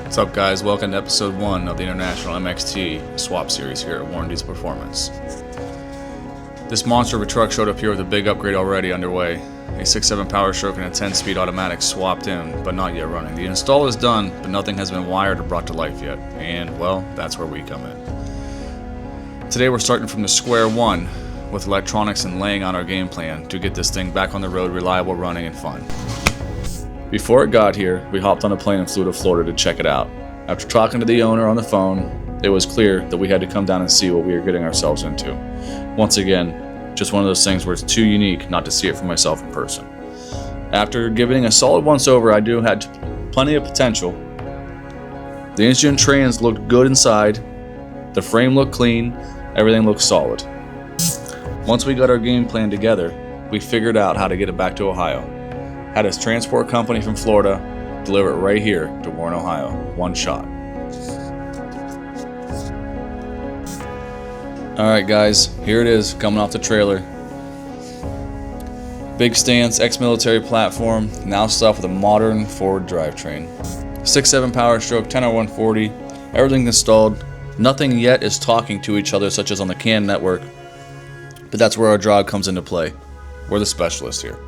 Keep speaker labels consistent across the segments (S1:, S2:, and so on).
S1: What's up, guys? Welcome to episode 1 of the International MXT swap series here at Warranties Performance. This monster of a truck showed up here with a big upgrade already underway. A 6.7 power stroke and a 10-speed automatic swapped in, but not yet running. The install is done, but nothing has been wired or brought to life yet. And, well, that's where we come in. Today we're starting from the square one with electronics and laying out our game plan to get this thing back on the road, reliable, running, and fun. Before it got here, we hopped on a plane and flew to Florida to check it out. After talking to the owner on the phone, it was clear that we had to come down and see what we were getting ourselves into. Once again, just one of those things where it's too unique not to see it for myself in person. After giving a solid once over, I do had plenty of potential. The engine trans looked good inside, the frame looked clean, everything looked solid. Once we got our game plan together, we figured out how to get it back to Ohio. Had a transport company from Florida deliver it right here to Warren, Ohio. One shot. Alright guys, here it is, coming off the trailer. Big stance, ex-military platform, now stuffed with a modern Ford drivetrain. 6.7 power stroke, 10R140, everything installed. Nothing yet is talking to each other such as on the CAN network, but that's where our job comes into play. We're the specialists here.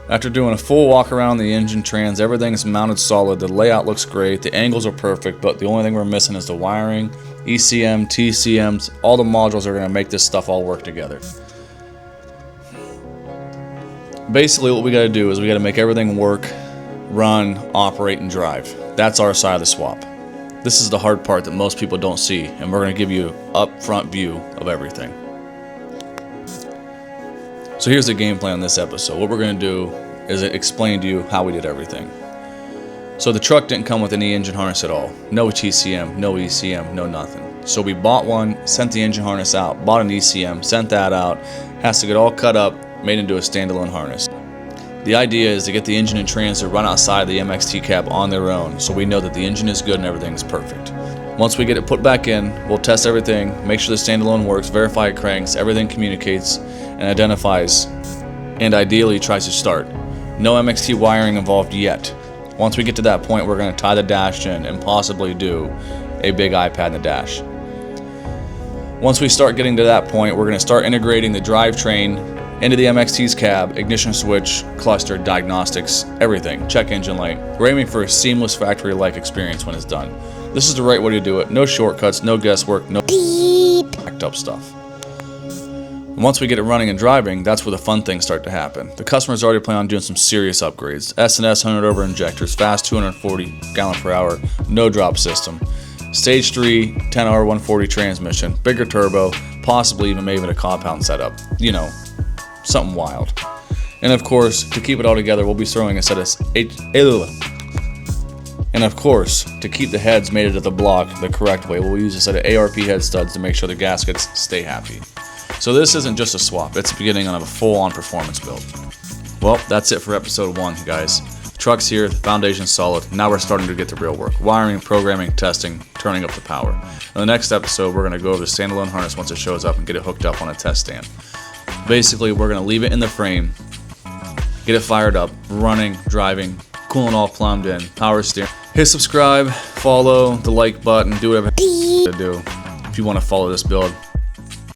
S1: After doing a full walk around the engine trans, everything is mounted solid, the layout looks great, the angles are perfect, but the only thing we're missing is the wiring, ECM, TCMs, all the modules are going to make this stuff all work together. Basically what we got to do is we got to make everything work, run, operate, and drive. That's our side of the swap. This is the hard part that most people don't see, and we're going to give you an up-front view of everything. So here's the game plan on this episode. What we're going to do is explain to you how we did everything. So the truck didn't come with any engine harness at all. No TCM, no ECM, no nothing. So we bought one, sent the engine harness out, bought an ECM, sent that out, has to get all cut up, made into a standalone harness. The idea is to get the engine and trans to run outside the MXT cab on their own, so we know that the engine is good and everything is perfect. Once we get it put back in, we'll test everything, make sure the standalone works, verify it cranks, everything communicates and identifies, and ideally tries to start. No MXT wiring involved yet. Once we get to that point, we're going to tie the dash in and possibly do a big iPad in the dash. Once we start getting to that point, we're going to start integrating the drivetrain into the MXT's cab, ignition switch, cluster, diagnostics, everything, check engine light. We're aiming for a seamless factory-like experience when it's done. This is the right way to do it. No shortcuts, no guesswork, no backed up stuff. Once we get it running and driving, that's where the fun things start to happen. The customer's already planning on doing some serious upgrades. S&S 100 over injectors, FASS 240 gallon per hour, no drop system. Stage 3, 10R140 transmission, bigger turbo, possibly even maybe a compound setup. You know, something wild. And of course, to keep it all together, we'll be throwing a set of And of course, to keep the heads mated to the block the correct way, we'll use a set of ARP head studs to make sure the gaskets stay happy. So this isn't just a swap, it's the beginning of a full-on performance build. Well, that's it for episode 1, guys. The truck's here, the foundation's solid, now we're starting to get the real work. Wiring, programming, testing, turning up the power. In the next episode, we're going to go over the standalone harness once it shows up and get it hooked up on a test stand. Basically, we're going to leave it in the frame, get it fired up, running, driving, cooling all plumbed in, power steering. Hit subscribe, follow, the like button, do whatever you do if you want to follow this build.